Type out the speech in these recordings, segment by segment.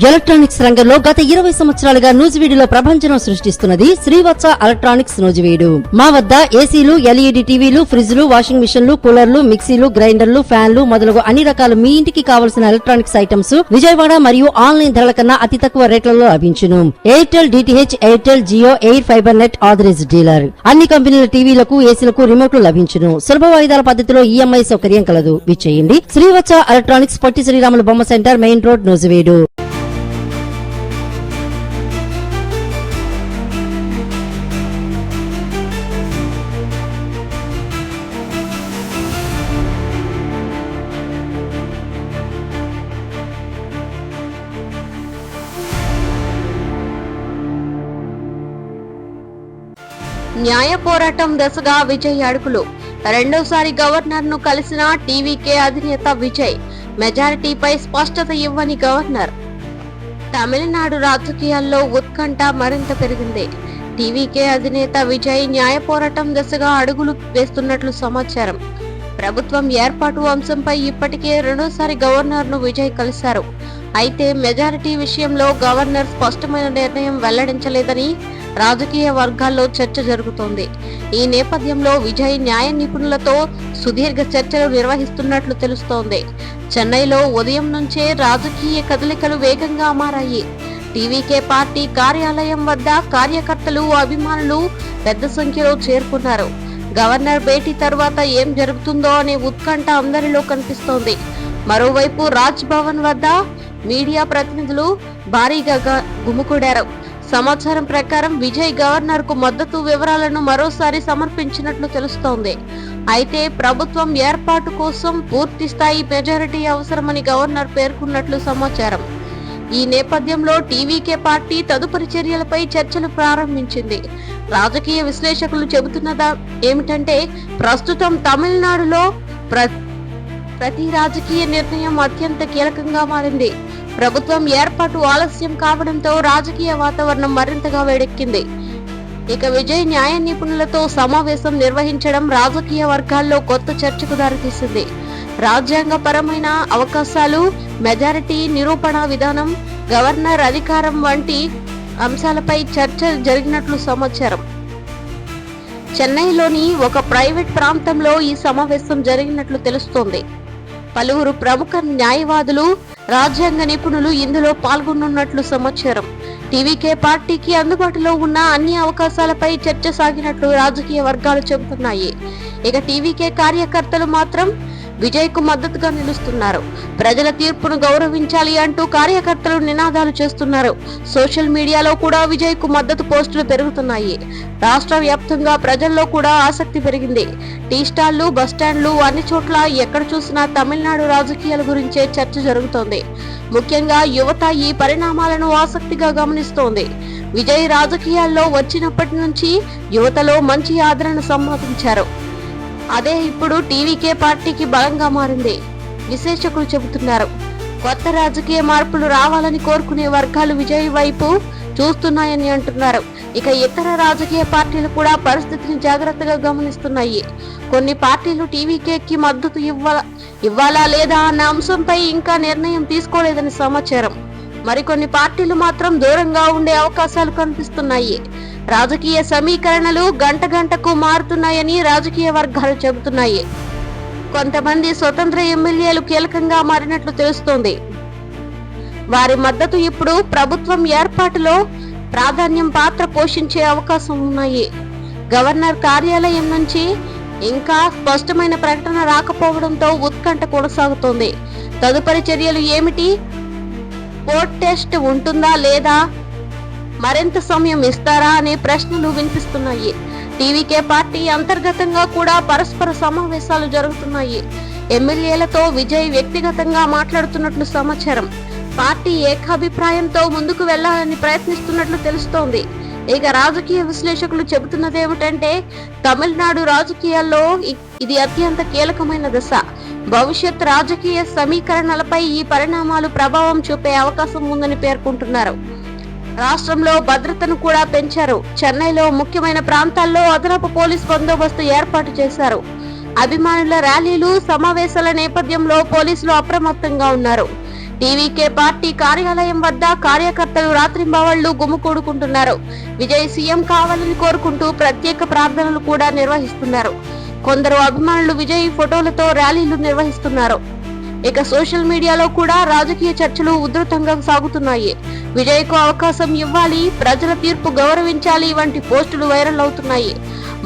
Electronics రంగంలో గత 20 సంవత్సరాలుగా నూజివీడులో ప్రభంజనం సృష్టిస్తున్నది శ్రీవత్స ఎలక్ట్రానిక్స్ నూజివీడు. మా వద్ద ఏసీలు, ఎల్ఈడి టీవీలు, ఫ్రిడ్జ్లు, వాషింగ్ మిషన్లు, కూలర్లు, మిక్సీలు, గ్రైండర్లు, ఫ్యాన్లు మొదలగు అన్ని రకాల మీ ఇంటికి కావలసిన ఎలక్ట్రానిక్స్ ఐటమ్స్ విజయవాడ మరియు ఆన్లైన్ ధరల కన్నా అతి తక్కువ రేట్లలో లభించును. Airtel, DTH, Airtel, Jio, air fibre net authorised dealer. అన్ని కంపెనీల టీవీలకు, ఏసీలకు రిమోట్లు లభించును. సులభ వాయిదాల పద్ధతిలో ఈఎంఐ సౌకర్యం కలదు. విచ్చేయండి శ్రీవత్స ఎలక్ట్రానిక్స్, పొట్టి శ్రీరాములు బొమ్మ సెంటర్, మెయిన్ రోడ్, నూజివీడు. న్యాయ పోరాటం దశగా విజయ్ అడుగులు. రెండోసారి గవర్నర్ ను కలిసిన టీవీకే అధినేత విజయ్. మెజారిటీపై స్పష్టత ఇవ్వని గవర్నర్. తమిళనాడు రాజకీయాల్లో ఉత్కంఠ మరింత పెరిగింది. టీవీకే అధినేత విజయ్ న్యాయ పోరాటం దశగా అడుగులు వేస్తున్నట్లు సమాచారం. ప్రభుత్వం ఏర్పాటు అంశంపై ఇప్పటికే రెండోసారి గవర్నర్ ను విజయ్ కలిశారు. అయితే మెజారిటీ విషయంలో గవర్నర్ స్పష్టమైన నిర్ణయం వెల్లడించలేదని రాజకీయ వర్గాల్లో చర్చ జరుగుతోంది. ఈ నేపథ్యంలో విజయ్ న్యాయ నిపుణులతో సుదీర్ఘ చర్చలు నిర్వహిస్తున్నట్లు తెలుస్తోంది. చెన్నైలో ఉదయం నుంచే రాజకీయ కదలికలు వేగంగా మారాయి. టీవీకే పార్టీ కార్యాలయం వద్ద కార్యకర్తలు, అభిమానులు పెద్ద సంఖ్యలో చేరుకున్నారు. గవర్నర్ భేటీ తర్వాత ఏం జరుగుతుందో అనే ఉత్కంఠ అందరిలో కనిపిస్తోంది. మరోవైపు రాజ్ భవన్ వద్ద మీడియా ప్రతినిధులు భారీగా గుమికూడారు. సమాచారం ప్రకారం విజయ్ గవర్నర్ కు మద్దతు వివరాలను మరోసారి సమర్పించినట్లు తెలుస్తోంది. అయితే ప్రభుత్వం ఏర్పాటు కోసం పూర్తి స్థాయి మెజారిటీ అవసరమని గవర్నర్ పేర్కొన్నట్లు సమాచారం. ఈ నేపథ్యంలో టీవీకే పార్టీ తదుపరి చర్యలపై చర్చలు ప్రారంభించింది. రాజకీయ విశ్లేషకులు చెబుతున్నదా ఏమిటంటే, ప్రస్తుతం తమిళనాడులో ప్రతి రాజకీయ నిర్ణయం అత్యంత కీలకంగా మారింది. ప్రభుత్వం ఏర్పాటు ఆలస్యం కావడంతో రాజకీయ వాతావరణం మరింతగా వేడెక్కింది. ఇక విజయ్ న్యాయ నిపుణులతో సమావేశం నిర్వహించడం రాజకీయ వర్గాల్లో కొత్త చర్చకు దారితీసింది. రాజ్యాంగపరమైన అవకాశాలు, మెజారిటీ నిరూపణ విధానం, గవర్నర్ అధికారం వంటి అంశాలపై చర్చ జరిగినట్లు సమాచారం. చెన్నైలోని ఒక ప్రైవేట్ ప్రాంతంలో ఈ సమావేశం జరిగినట్లు తెలుస్తోంది. పలువురు ప్రముఖ న్యాయవాదులు, రాజ్యాంగ నిపుణులు ఇందులో పాల్గొనున్నట్లు సమాచారం. టీవీకే పార్టీకి అందుబాటులో ఉన్న అన్ని అవకాశాలపై చర్చ సాగినట్లు రాజకీయ వర్గాలు చెబుతున్నాయి. ఇక టీవీకే కార్యకర్తలు మాత్రం విజయ్ కు మద్దతుగా నిలుస్తున్నారు. ప్రజల తీర్పును గౌరవించాలి అంటూ కార్యకర్తలు నినాదాలు చేస్తున్నారు. సోషల్ మీడియాలో కూడా విజయ్ కు మద్దతు పోస్టులు పెరుగుతున్నాయి. రాష్ట్ర వ్యాప్తంగా ప్రజల్లో కూడా ఆసక్తి పెరిగింది. టీ స్టాళ్లు, బస్టాండ్లు అన్ని చోట్ల ఎక్కడ చూసినా తమిళనాడు రాజకీయాల గురించే చర్చ జరుగుతోంది. ముఖ్యంగా యువత ఈ పరిణామాలను ఆసక్తిగా గమనిస్తోంది. విజయ్ రాజకీయాల్లో వచ్చినప్పటి నుంచి యువతలో మంచి ఆదరణ సంపాదించారు. అదే ఇప్పుడు టీవీకే పార్టీకి బలంగా మారింది విశ్లేషకులు చెబుతున్నారు. కొత్త రాజకీయ మార్పులు రావాలని కోరుకునే వర్గాలు విజయ్ వైపు చూస్తున్నాయని అంటున్నారు. ఇక ఇతర రాజకీయ పార్టీలు కూడా పరిస్థితిని జాగ్రత్తగా గమనిస్తున్నాయి. కొన్ని పార్టీలు టీవీకేకి మద్దతు ఇవ్వాలా లేదా అన్న అంశంపై ఇంకా నిర్ణయం తీసుకోలేదని సమాచారం. మరికొన్ని పార్టీలు మాత్రం దూరంగా ఉండే అవకాశాలు కనిపిస్తున్నాయి. రాజకీయ సమీకరణలు గంట గంటకు మారుతున్నాయని రాజకీయ వర్గాలు చెబుతున్నాయి. కొంతమంది స్వతంత్ర ఎమ్మెల్యేలు కీలకంగా మారినట్లు తెలుస్తోంది. వారి మద్దతు ఇప్పుడు ప్రభుత్వం ఏర్పాటులో ప్రాధాన్యం పాత్ర పోషించే అవకాశం ఉన్నాయి. గవర్నర్ కార్యాలయం నుంచి ఇంకా స్పష్టమైన ప్రకటన రాకపోవడంతో ఉత్కంఠ కొనసాగుతోంది. తదుపరి చర్యలు ఏమిటి? కోర్టు టెస్ట్ ఉంటుందా లేదా, మరింత సమయం ఇస్తారా అనే ప్రశ్నలు వినిపిస్తున్నాయి. టీవీకే పార్టీ అంతర్గతంగా కూడా పరస్పర సమావేశాలు జరుగుతున్నాయి. ఎమ్మెల్యేలతో విజయ్ వ్యక్తిగతంగా మాట్లాడుతున్నట్లు సమాచారం. పార్టీ ఏకాభిప్రాయంతో ముందుకు వెళ్లాలని ప్రయత్నిస్తున్నట్లు తెలుస్తోంది. ఇక రాజకీయ విశ్లేషకులు చెబుతున్నదేమిటంటే, తమిళనాడు రాజకీయాల్లో ఇది అత్యంత కీలకమైన దశ. భవిష్యత్ రాజకీయ సమీకరణలపై ఈ పరిణామాలు ప్రభావం చూపే అవకాశం ఉందని పేర్కొంటున్నారు. రాష్ట్రంలో భద్రతను కూడా పెంచారు. చెన్నైలో ముఖ్యమైన ప్రాంతాల్లో అదనపు పోలీస్ బందోబస్తు ఏర్పాటు చేశారు. అభిమానుల ర్యాలీలు, సమావేశాల నేపథ్యంలో పోలీసులు అప్రమత్తంగా ఉన్నారు. టీవీకే పార్టీ కార్యాలయం వద్ద కార్యకర్తలు రాత్రింబవళ్లు గుమికూడుకుంటున్నారు. విజయ్ సీఎం కావాలని కోరుకుంటూ ప్రత్యేక ప్రార్థనలు కూడా నిర్వహిస్తున్నారు. కొందరు అభిమానులు విజయ్ ఫోటోలతో ర్యాలీలు నిర్వహిస్తున్నారు. ఇక సోషల్ మీడియాలో కూడా రాజకీయ చర్చలు ఉధృతంగా సాగుతున్నాయి. విజయ్ కు అవకాశం ఇవ్వాలి, ప్రజల తీర్పు గౌరవించాలి వంటి పోస్టులు వైరల్ అవుతున్నాయి.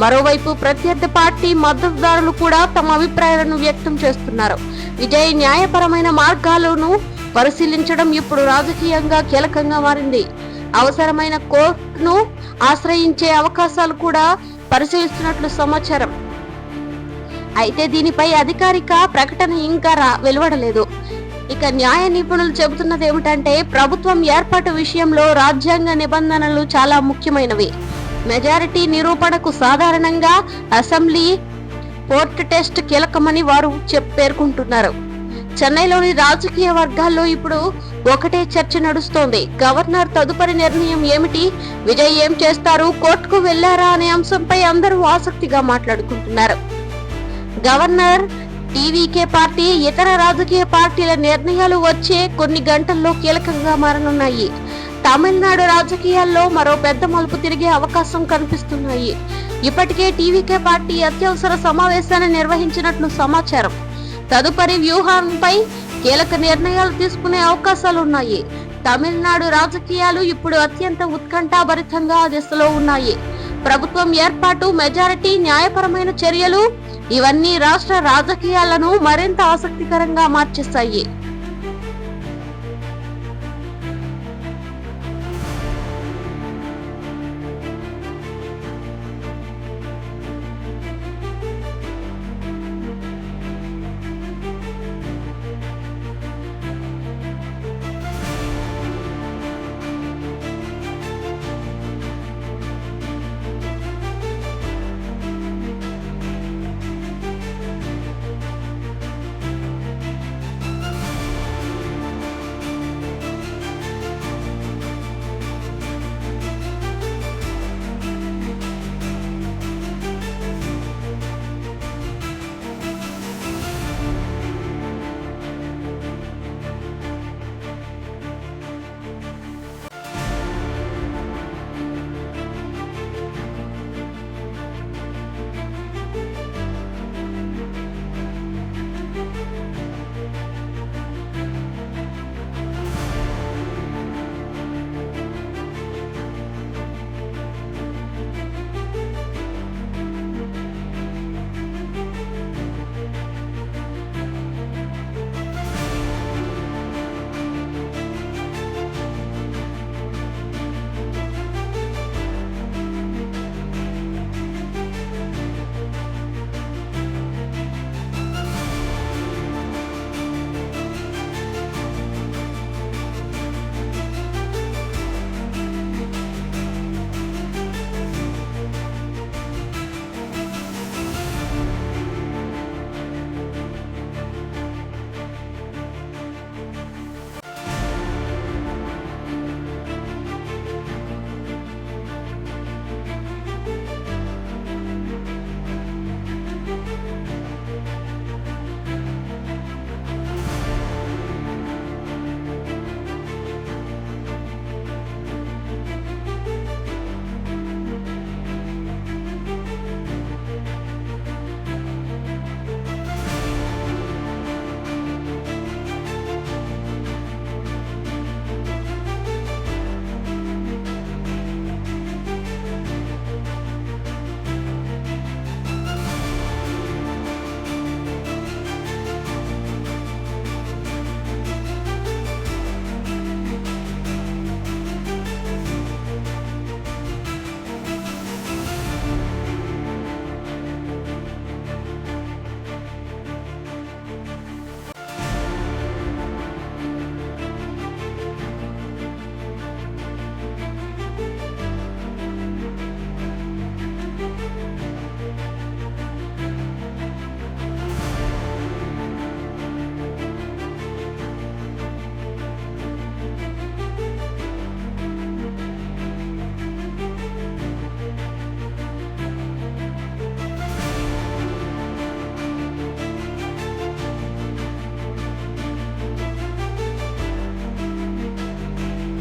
మరోవైపు ప్రత్యర్థి పార్టీ మద్దతుదారులు కూడా తమ అభిప్రాయాలను వ్యక్తం చేస్తున్నారు. విజయ్ న్యాయపరమైన మార్గాలను పరిశీలించడం ఇప్పుడు రాజకీయంగా కీలకంగా మారింది. అవసరమైన కోర్టును ఆశ్రయించే అవకాశాలు కూడా పరిశీలిస్తున్నట్లు సమాచారం. అయితే దీనిపై అధికారిక ప్రకటన ఇంకా వెలువడలేదు. ఇక న్యాయ నిపుణులు చెబుతున్నది ఏమిటంటే ప్రభుత్వం ఏర్పాటు విషయంలో రాజ్యాంగ నిబంధనలు చాలా ముఖ్యమైనవి. మెజారిటీ నిరూపణకు సాధారణంగా అసెంబ్లీ పోర్ట్ టెస్ట్ కీలకమని వారు పేర్కొంటున్నారు. చెన్నైలోని రాజకీయ వర్గాల్లో ఇప్పుడు ఒకటే చర్చ నడుస్తోంది. గవర్నర్ తదుపరి నిర్ణయం ఏమిటి, విజయ్ ఏం చేస్తారు, కోర్టుకు వెళ్లారా అనే అంశంపై అందరూ ఆసక్తిగా మాట్లాడుకుంటున్నారు. గవర్నర్, టీవీకే పార్టీ, ఇతర రాజకీయ పార్టీల నిర్ణయాలు వచ్చే కొన్ని గంటల్లో కీలకంగా మారనున్నాయి. తమిళనాడు రాజకీయాల్లో మరో పెద్ద మలుపు తిరిగే అవకాశం కనిపిస్తున్నాయి. ఇప్పటికే టీవీకే పార్టీ అత్యవసర సమావేశాన్ని నిర్వహించినట్లు సమాచారం. తదుపరి వ్యూహంపై కీలక నిర్ణయాలు తీసుకునే అవకాశాలున్నాయి. తమిళనాడు రాజకీయాలు ఇప్పుడు అత్యంత ఉత్కంఠాభరితంగా దిశలో ఉన్నాయి. ప్రభుత్వం ఏర్పాటు, మెజారిటీ, న్యాయపరమైన చర్యలు ఇవన్నీ రాష్ట్ర రాజకీయాలను మరింత ఆసక్తికరంగా మార్చేస్తాయి.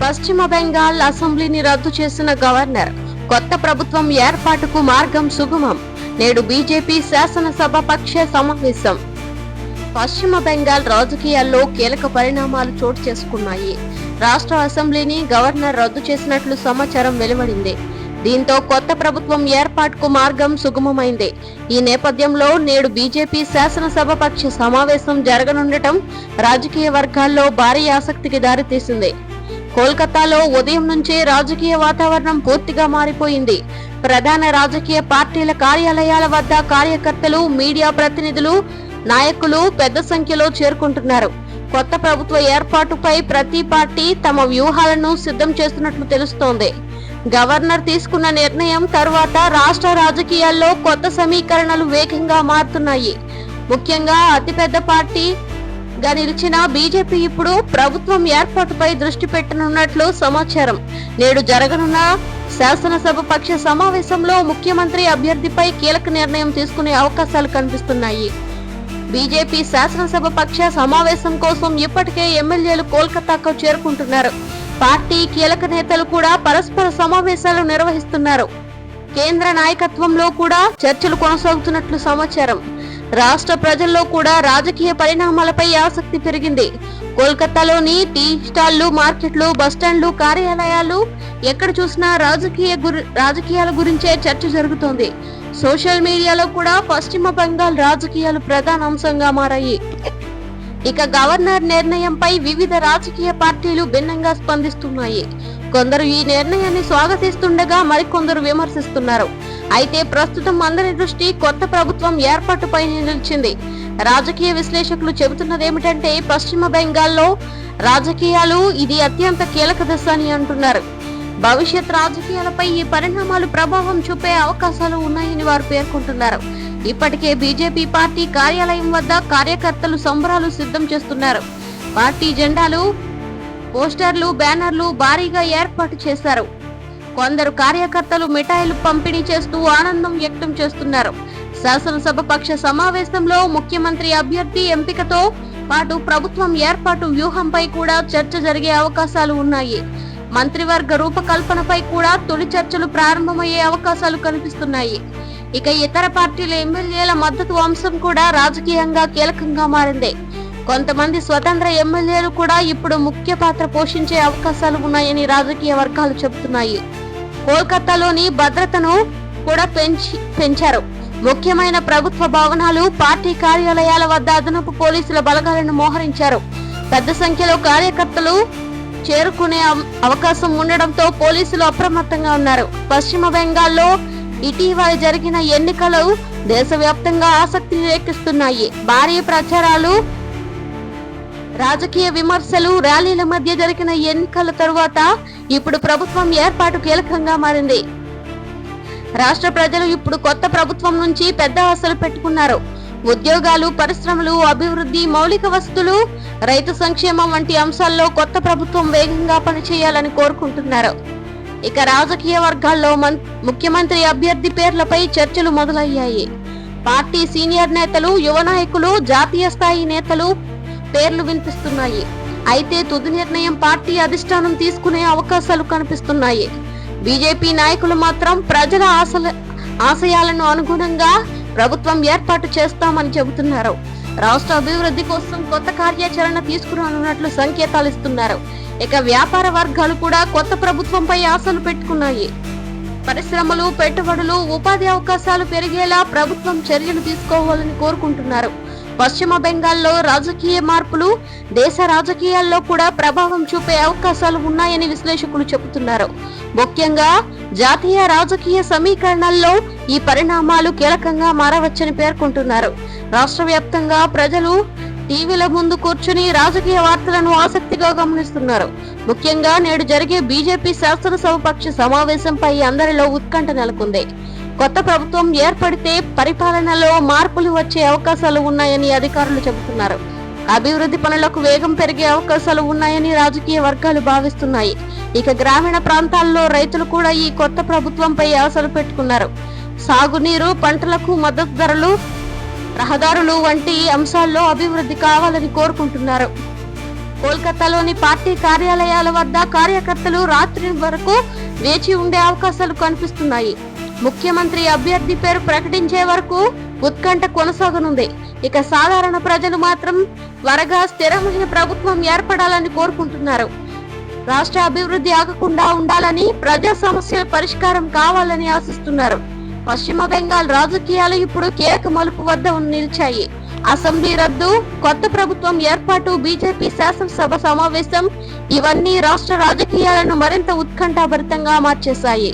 పశ్చిమ బెంగాల్ అసెంబ్లీని రద్దు చేసిన గవర్నర్. కొత్త ప్రభుత్వం ఏర్పాటుకు మార్గం సుగమం. నేడు బీజేపీ శాసనసభ పక్ష సమావేశం. పశ్చిమ బెంగాల్ రాజకీయాల్లో కీలక పరిణామాలు చోటు చేసుకున్నాయి. రాష్ట్ర అసెంబ్లీని గవర్నర్ రద్దు చేసినట్లు సమాచారం వెలువడింది. దీంతో కొత్త ప్రభుత్వం ఏర్పాటుకు మార్గం సుగమమైంది. ఈ నేపథ్యంలో నేడు బీజేపీ శాసనసభ పక్ష సమావేశం జరగనుండటం రాజకీయ వర్గాల్లో భారీ ఆసక్తికి దారితీసింది. కోల్కతాలో ఉదయం నుంచే రాజకీయ వాతావరణం పూర్తిగా మారిపోయింది. ప్రధాన రాజకీయ పార్టీల కార్యాలయాల వద్ద కార్యకర్తలు, మీడియా ప్రతినిధులు, నాయకులు పెద్ద సంఖ్యలో చేరుకుంటున్నారు. కొత్త ప్రభుత్వ ఏర్పాటుపై ప్రతి పార్టీ తమ వ్యూహాలను సిద్ధం చేస్తున్నట్లు తెలుస్తోంది. గవర్నర్ తీసుకున్న నిర్ణయం తర్వాత రాష్ట్ర రాజకీయాల్లో కొత్త సమీకరణలు వేగంగా మారుతున్నాయి. ముఖ్యంగా అతిపెద్ద పార్టీగా నిలిచిన బీజేపీ ఇప్పుడు ప్రభుత్వం ఏర్పాటుపై దృష్టి పెట్టనున్నట్లు సమాచారం. నేడు జరగనున్న శాసనసభ పక్ష సమావేశంలో ముఖ్యమంత్రి అభ్యర్థిపై కీలక నిర్ణయం తీసుకునే అవకాశాలు కనిపిస్తున్నాయి. బీజేపీ శాసనసభ పక్ష సమావేశం కోసం ఇప్పటికే ఎమ్మెల్యేలు కోల్కతాకు చేరుకుంటున్నారు. పార్టీ కీలక నేతలు కూడా పరస్పర సమావేశాలు నిర్వహిస్తున్నారు. కేంద్ర నాయకత్వంలో కూడా చర్చలు కొనసాగుతున్నట్లు సమాచారం. రాష్ట్ర ప్రజల్లో కూడా రాజకీయ పరిణామాలపై ఆసక్తి పెరిగింది. కోల్కతాలోని టీ స్టాళ్లు, మార్కెట్లు, బస్టాండ్లు, కార్యాలయాలు ఎక్కడ చూసినా రాజకీయాల గురించే చర్చ జరుగుతోంది. సోషల్ మీడియాలో కూడా పశ్చిమ బెంగాల్ రాజకీయాలు ప్రధాన అంశంగా మారాయి. ఇక గవర్నర్ నిర్ణయంపై వివిధ రాజకీయ పార్టీలు భిన్నంగా స్పందిస్తున్నాయి. కొందరు ఈ నిర్ణయాన్ని స్వాగతిస్తుండగా మరికొందరు విమర్శిస్తున్నారు. అయితే ప్రస్తుతం అందరి దృష్టి కొత్త ప్రభుత్వం ఏర్పాటుపై నిలిచింది. రాజకీయ విశ్లేషకులు చెబుతున్నదేమిటంటే పశ్చిమ బెంగాల్లో రాజకీయాలు ఇది అత్యంత కీలక దశ అని అంటున్నారు. భవిష్యత్ రాజకీయాలపై ఈ పరిణామాలు ప్రభావం చూపే అవకాశాలు ఉన్నాయని వారు పేర్కొంటున్నారు. ఇప్పటికే బీజేపీ పార్టీ కార్యాలయం వద్ద కార్యకర్తలు సంబరాలు సిద్ధం చేస్తున్నారు. పార్టీ జెండాలు, పోస్టర్లు, బ్యానర్లు భారీగా ఏర్పాటు చేశారు. కొందరు కార్యకర్తలు మిఠాయిలు పంపిణీ చేస్తూ ఆనందం వ్యక్తం చేస్తున్నారు. శాసనసభ పక్ష సమావేశంలో ముఖ్యమంత్రి అభ్యర్థి ఎంపికతో పాటు ప్రభుత్వం ఏర్పాటు వ్యూహంపై కూడా చర్చ జరిగే అవకాశాలు ఉన్నాయి. మంత్రివర్గ రూపకల్పనపై కూడా తొలి చర్చలు ప్రారంభమయ్యే అవకాశాలు కనిపిస్తున్నాయి. ఇక ఇతర పార్టీల ఎమ్మెల్యేల మద్దతు అంశం కూడా రాజకీయంగా కీలకంగా మారింది. కొంతమంది స్వతంత్ర ఎమ్మెల్యేలు కూడా ఇప్పుడు ముఖ్య పాత్ర పోషించే అవకాశాలు ఉన్నాయని రాజకీయ వర్గాలు చెబుతున్నాయి. కోల్కతాలోని భద్రతను కూడా పెంచారు. ముఖ్యమైన ప్రభుత్వ భవనాలు, పార్టీ కార్యాలయాల వద్ద అదనపు పోలీసుల బలగాలను మోహరించారు. పెద్ద సంఖ్యలో కార్యకర్తలు చేరుకునే అవకాశం ఉండడంతో పోలీసులు అప్రమత్తంగా ఉన్నారు. పశ్చిమ బెంగాల్లో ఇటీవల జరిగిన ఎన్నికలు దేశవ్యాప్తంగా ఆసక్తిని రేకిస్తున్నాయి. భారీ ప్రచారాలు, రాజకీయ విమర్శలు, ర్యాలీల మధ్య జరిగిన ఎన్నికల తరువాత ఇప్పుడు ప్రభుత్వం ఏర్పాటు కీలకంగా మారింది. రాష్ట్ర ప్రజలు ఇప్పుడు కొత్త ప్రభుత్వం నుంచి పెద్ద ఆశలు పెట్టుకున్నారు. ఉద్యోగాలు, పరిశ్రమలు, అభివృద్ధి, మౌలిక వసతులు, రైతు సంక్షేమం వంటి అంశాల్లో కొత్త ప్రభుత్వం వేగంగా పనిచేయాలని కోరుకుంటున్నారు. ఇక రాజకీయ వర్గాల్లో ముఖ్యమంత్రి అభ్యర్థి పేర్లపై చర్చలు మొదలయ్యాయి. పార్టీ సీనియర్ నేతలు, యువ నాయకులు, జాతీయ స్థాయి నేతలు పేర్లు వినిపిస్తున్నాయి. అయితే తుది నిర్ణయం పార్టీ అధిష్టానం తీసుకునే అవకాశాలు కనిపిస్తున్నాయి. బీజేపీ నాయకులు మాత్రం ప్రజల ఆశయాలను అనుగుణంగా ప్రభుత్వం ఏర్పాటు చేస్తామని చెబుతున్నారు. రాష్ట్ర అభివృద్ధి కోసం కొత్త కార్యాచరణ తీసుకురానున్నట్లు సంకేతాలు ఇస్తున్నారు. ఇక వ్యాపార వర్గాలు కూడా కొత్త ప్రభుత్వంపై ఆశలు పెట్టుకున్నాయి. పరిశ్రమలు, పెట్టుబడులు, ఉపాధి అవకాశాలు పెరిగేలా ప్రభుత్వం చర్యలు తీసుకోవాలని కోరుకుంటున్నారు. పశ్చిమ బెంగాల్లో రాజకీయ మార్పులు దేశ రాజకీయాల్లో కూడా ప్రభావం చూపే అవకాశాలు ఉన్నాయని విశ్లేషకులు చెబుతున్నారు. ముఖ్యంగా జాతీయ రాజకీయ సమీకరణాల్లో ఈ పరిణామాలు కీలకంగా మారవచ్చని పేర్కొంటున్నారు. రాష్ట్ర వ్యాప్తంగా ప్రజలు టీవీల ముందు కూర్చుని రాజకీయ వార్తలను ఆసక్తిగా గమనిస్తున్నారు. ముఖ్యంగా నేడు జరిగే బీజేపీ శాసనసభ పక్ష సమావేశంపై అందరిలో ఉత్కంఠ నెలకొంది. కొత్త ప్రభుత్వం ఏర్పడితే పరిపాలనలో మార్పులు వచ్చే అవకాశాలు ఉన్నాయని అధికారులు చెబుతున్నారు. అభివృద్ధి పనులకు వేగం పెరిగే అవకాశాలు ఉన్నాయని రాజకీయ వర్గాలు భావిస్తున్నాయి. ఇక గ్రామీణ ప్రాంతాల్లో రైతులు కూడా ఈ కొత్త ప్రభుత్వంపై ఆశలు పెట్టుకున్నారు. సాగునీరు, పంటలకు మద్దతు ధరలు, రహదారులు వంటి అంశాల్లో అభివృద్ధి కావాలని కోరుకుంటున్నారు. కోల్కతాలోని పార్టీ కార్యాలయాల వద్ద కార్యకర్తలు రాత్రి వరకు వేచి ఉండే అవకాశాలు కనిపిస్తున్నాయి. ముఖ్యమంత్రి అభ్యర్థి పేరు ప్రకటించే వరకు ఉత్కంఠ కొనసాగనుంది. ఇక సాధారణ ప్రజలు మాత్రం త్వరగా స్థిరమైన ప్రభుత్వం ఏర్పడాలని కోరుకుంటున్నారు. రాష్ట్ర అభివృద్ధి ఆగకుండా ఉండాలని, ప్రజా సమస్యల పరిష్కారం కావాలని ఆశిస్తున్నారు. పశ్చిమ బెంగాల్ రాజకీయాలు ఇప్పుడు కీలక మలుపు వద్ద నిలిచాయి. అసెంబ్లీ రద్దు, కొత్త ప్రభుత్వం ఏర్పాటు, బీజేపీ శాసనసభ సమావేశం ఇవన్నీ రాష్ట్ర రాజకీయాలను మరింత ఉత్కంఠభరితంగా మార్చేశాయి.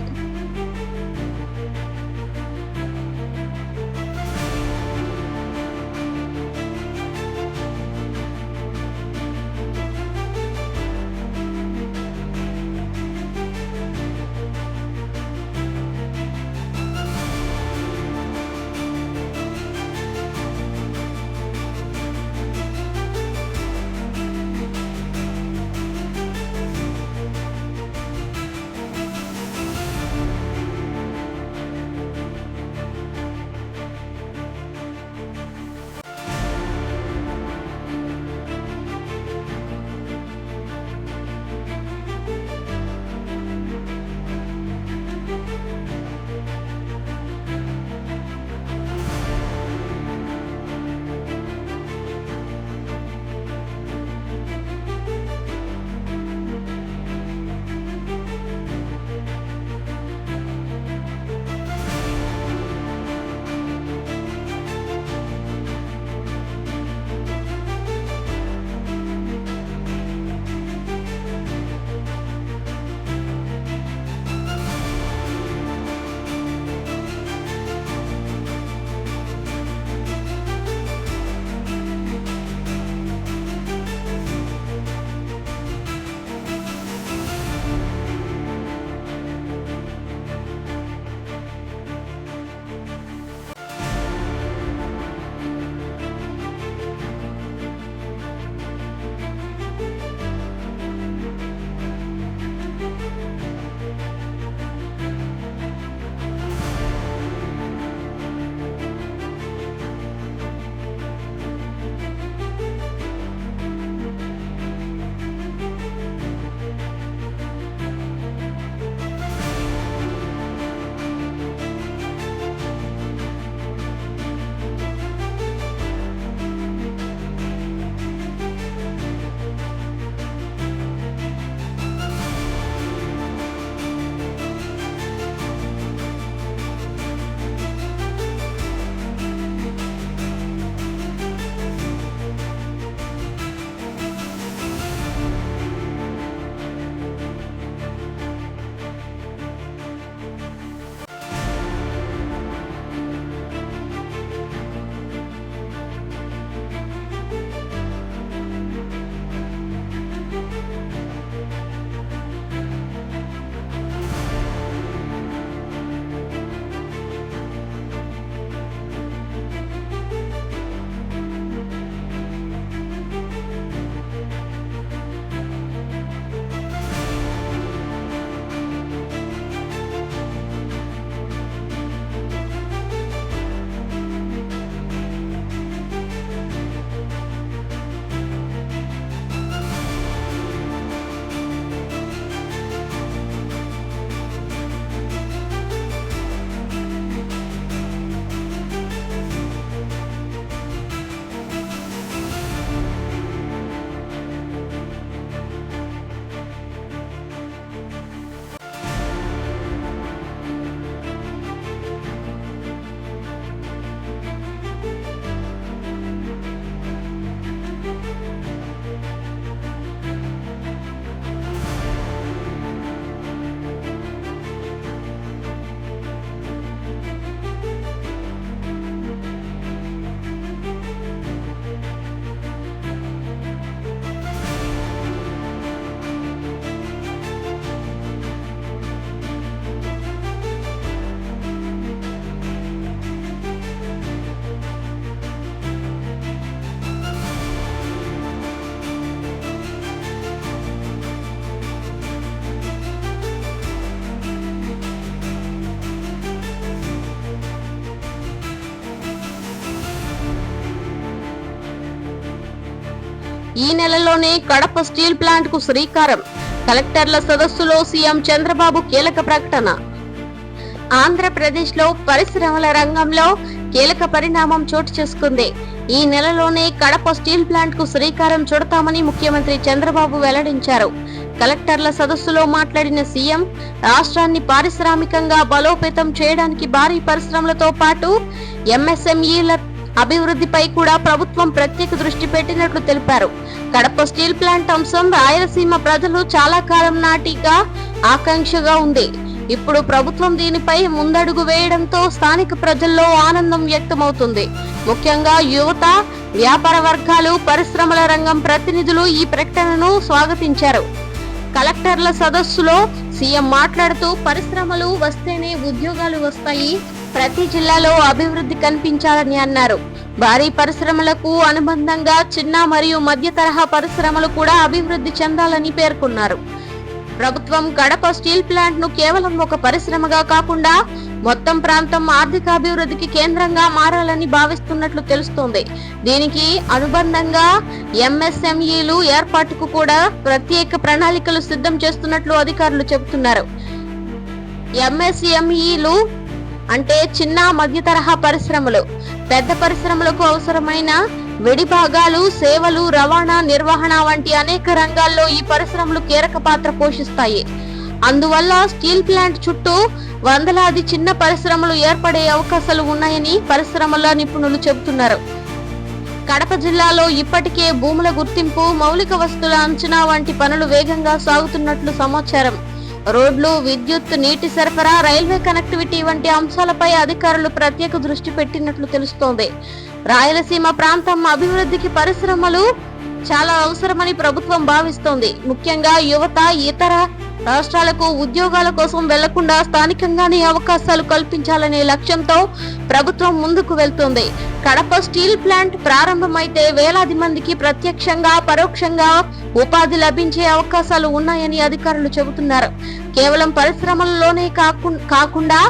ఈ నెలలోనే కడప స్టీల్ ప్లాంట్ కు శ్రీకారం. కలెక్టర్ల సదస్సులో సీఎం చంద్రబాబు కీలక ప్రకటన. ఆంధ్రప్రదేశ్ లో పరిశ్రమల రంగంలో కీలక పరిణామం చోటు చేసుకుంది. ఈ నెలలోనే కడప స్టీల్ ప్లాంట్ కు శ్రీకారం చుడతామని ముఖ్యమంత్రి చంద్రబాబు వెల్లడించారు. కలెక్టర్ల సదస్సులో మాట్లాడిన సీఎం రాష్ట్రాన్ని పారిశ్రామికంగా బలోపేతం చేయడానికి భారీ పరిశ్రమలతో పాటు ఎంఎస్ఎంఈల అభివృద్ధిపై కూడా ప్రభుత్వం ప్రత్యేక దృష్టి పెట్టినట్లు తెలిపారు. కడప స్టీల్ ప్లాంట్ అంశం రాయలసీమ ప్రజలు చాలా కాలం నాటిగా ఆకాంక్షగా ఉంది. ఇప్పుడు ప్రభుత్వం దీనిపై ముందడుగు వేయడంతో స్థానిక ప్రజల్లో ఆనందం వ్యక్తమవుతుంది. ముఖ్యంగా యువత, వ్యాపార వర్గాలు, పరిశ్రమల రంగం ప్రతినిధులు ఈ ప్రకటనను స్వాగతించారు. కలెక్టర్ల సదస్సులో సీఎం మాట్లాడుతూ పరిశ్రమలు వస్తేనే ఉద్యోగాలు వస్తాయి, ప్రతి జిల్లాలో అభివృద్ధి కనిపించాలని అన్నారు. భారీ పరిశ్రమలకు అనుబంధంగా చిన్న మరియు మధ్య తరహా పరిశ్రమలు కూడా అభివృద్ధి చెందాలని పేర్కొన్నారు. ప్రభుత్వం కడప స్టీల్ ప్లాంట్ ను కేవలం ఒక పరిశ్రమగా కాకుండా మొత్తం ప్రాంతం ఆర్థికాభివృద్ధికి కేంద్రంగా మారాలని భావిస్తున్నట్లు తెలుస్తోంది. దీనికి అనుబంధంగా ఎంఎస్ఎంఈలు ఏర్పాటుకు కూడా ప్రత్యేక ప్రణాళికలు సిద్ధం చేస్తున్నట్లు అధికారులు చెబుతున్నారు. ఎంఎస్ఎంఈలు అంటే చిన్న మధ్య తరహా పరిశ్రమలు. పెద్ద పరిశ్రమలకు అవసరమైన విడి భాగాలు, సేవలు, రవాణా, నిర్వహణ వంటి అనేక రంగాల్లో ఈ పరిశ్రమలు కీలక పాత్ర పోషిస్తాయి. అందువల్ల స్టీల్ ప్లాంట్ చుట్టూ వందలాది చిన్న పరిశ్రమలు ఏర్పడే అవకాశాలు ఉన్నాయని పరిశ్రమల నిపుణులు చెబుతున్నారు. కడప జిల్లాలో ఇప్పటికే భూముల గుర్తింపు, మౌలిక వస్తువుల అంచనా వంటి పనులు వేగంగా సాగుతున్నట్లు సమాచారం. రోడ్లు, విద్యుత్, నీటి సరఫరా, రైల్వే కనెక్టివిటీ వంటి అంశాలపై అధికారులు ప్రత్యేక దృష్టి పెట్టినట్లు తెలుస్తోంది. రాయలసీమ ప్రాంతం అభివృద్ధికి పరిశ్రమలు చాలా అవసరమని ప్రభుత్వం భావిస్తోంది. ముఖ్యంగా యువత ఇతర రాష్ట్రాలకు ఉద్యోగాల కోసం వెళ్లకుండా స్థానికంగానే అవకాశాలు కల్పించాలనే లక్ష్యంతో ప్రభుత్వం ముందుకు వెళ్తోంది. కడప స్టీల్ ప్లాంట్ ప్రారంభమైతే వేలాది మందికి ప్రత్యక్షంగా, పరోక్షంగా ఉపాధి లభించే అవకాశాలు ఉన్నాయని అధికారులు చెబుతున్నారు. కేవలం పరిశ్రమలలోనే కాకుండా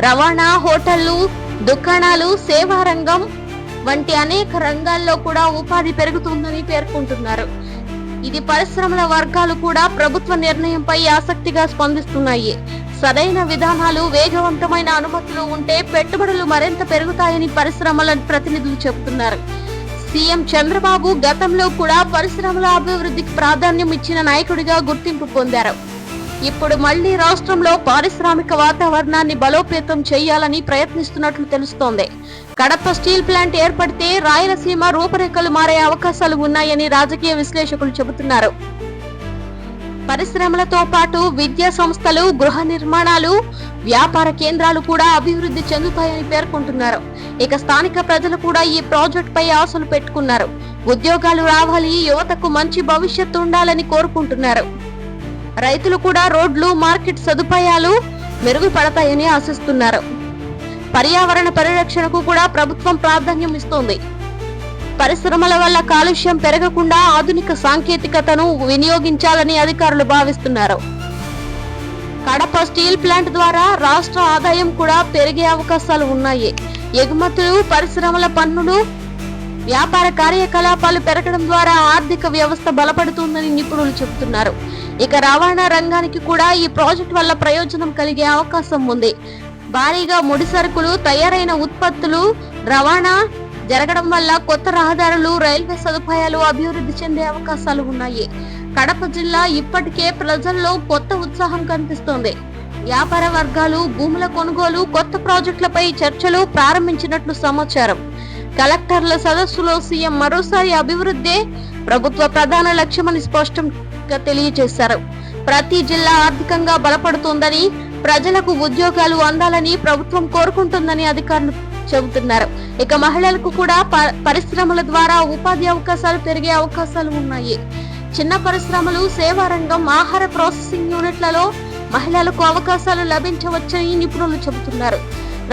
రవాణా, హోటళ్లు, దుకాణాలు, సేవా రంగం వంటి అనేక రంగాల్లో కూడా ఉపాధి పెరుగుతుందని పేర్కొంటున్నారు. ఇది పరిశ్రమల వర్గాలు కూడా ప్రభుత్వ నిర్ణయంపై ఆసక్తిగా స్పందిస్తున్నాయి. సరైన విధానాలు, వేగవంతమైన అనుమతులు ఉంటే పెట్టుబడులు మరింత పెరుగుతాయని పరిశ్రమల ప్రతినిధులు చెబుతున్నారు. సీఎం చంద్రబాబు గతంలో కూడా పరిశ్రమల అభివృద్ధికి ప్రాధాన్యం ఇచ్చిన నాయకుడిగా గుర్తింపు పొందారు. ఇప్పుడు మళ్లీ రాష్ట్రంలో పారిశ్రామిక వాతావరణాన్ని బలోపేతం చేయాలని ప్రయత్నిస్తున్నట్లు తెలుస్తోంది. కడప స్టీల్ ప్లాంట్ ఏర్పడితే రాయలసీమ రూపురేఖలు మారే అవకాశాలు ఉన్నాయని రాజకీయ విశ్లేషకులు చెబుతున్నారు. పరిశ్రమలతో పాటు విద్యా సంస్థలు, గృహ నిర్మాణాలు, వ్యాపార కేంద్రాలు కూడా అభివృద్ధి చెందుతాయని పేర్కొంటున్నారు. ఇక స్థానిక ప్రజలు కూడా ఈ ప్రాజెక్ట్ పై ఆశలు పెట్టుకున్నారు. ఉద్యోగాలు రావాలి, యువతకు మంచి భవిష్యత్తు ఉండాలని కోరుకుంటున్నారు. రైతులు కూడా రోడ్లు, మార్కెట్ సదుపాయాలు మెరుగుపడతాయని ఆశిస్తున్నారు. పర్యావరణ పరిరక్షణకు కూడా ప్రభుత్వం ప్రాధాన్యం ఇస్తోంది. పరిశ్రమల వల్ల కాలుష్యం పెరగకుండా ఆధునిక సాంకేతికతను వినియోగించాలని అధికారులు భావిస్తున్నారు. కడప స్టీల్ ప్లాంట్ ద్వారా రాష్ట్ర ఆదాయం కూడా పెరిగే అవకాశాలు ఉన్నాయి. ఎగుమతులు, పరిశ్రమల పన్నులు, వ్యాపార కార్యకలాపాలు పెరగడం ద్వారా ఆర్థిక వ్యవస్థ బలపడుతుందని నిపుణులు చెబుతున్నారు. ఇక రవాణా రంగానికి కూడా ఈ ప్రాజెక్ట్ వల్ల ప్రయోజనం కలిగే అవకాశం ఉంది. భారీగా ముడి సరుకులు, తయారైన ఉత్పత్తులు రవాణా జరగడం వల్ల కొత్త రహదారులు, రైల్వే సదుపాయాలు అభివృద్ధి చెందే అవకాశాలు ఉన్నాయి. కడప జిల్లా ఇప్పటికే ప్రజల్లో కొత్త ఉత్సాహం కనిపిస్తోంది. వ్యాపార వర్గాలు భూముల కొనుగోలు, కొత్త ప్రాజెక్టులపై చర్చలు ప్రారంభించినట్లు సమాచారం. కలెక్టర్ల సదస్సులో సీఎం మరోసారి అభివృద్ధి ప్రభుత్వ ప్రధాన లక్ష్యమని స్పష్టంగా తెలియజేశారు. ప్రతి జిల్లా ఆర్థికంగా బలపడుతోందని, ప్రజలకు ఉద్యోగాలు అందాలని ప్రభుత్వం కోరుకుంటుందని అధికారులు చెబుతున్నారు. ఇక మహిళలకు కూడా పరిశ్రమల ద్వారా ఉపాధి అవకాశాలు పెరిగే అవకాశాలు ఉన్నాయి. చిన్న పరిశ్రమలు, సేవా రంగం, ఆహార ప్రాసెసింగ్ యూనిట్లలో మహిళలకు అవకాశాలు లభించవచ్చని నిపుణులు చెబుతున్నారు.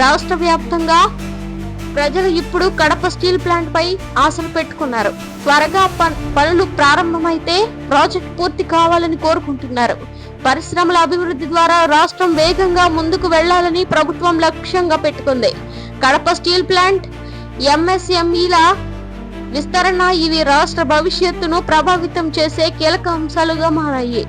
రాష్ట్ర వ్యాప్తంగా ప్రజలు ఇప్పుడు కడప స్టీల్ ప్లాంట్ పై ఆశలు పెట్టుకున్నారు. త్వరగా పనులు ప్రారంభమైతే ప్రాజెక్ట్ పూర్తి కావాలని కోరుకుంటున్నారు. పరిశ్రమల అభివృద్ధి ద్వారా రాష్ట్రం వేగంగా ముందుకు వెళ్లాలని ప్రభుత్వం లక్ష్యంగా పెట్టుకుంది. కడప స్టీల్ ప్లాంట్, ఎంఎస్ఎంఈల విస్తరణ ఇవి రాష్ట్ర భవిష్యత్తును ప్రభావితం చేసే కీలక అంశాలుగా మారాయి.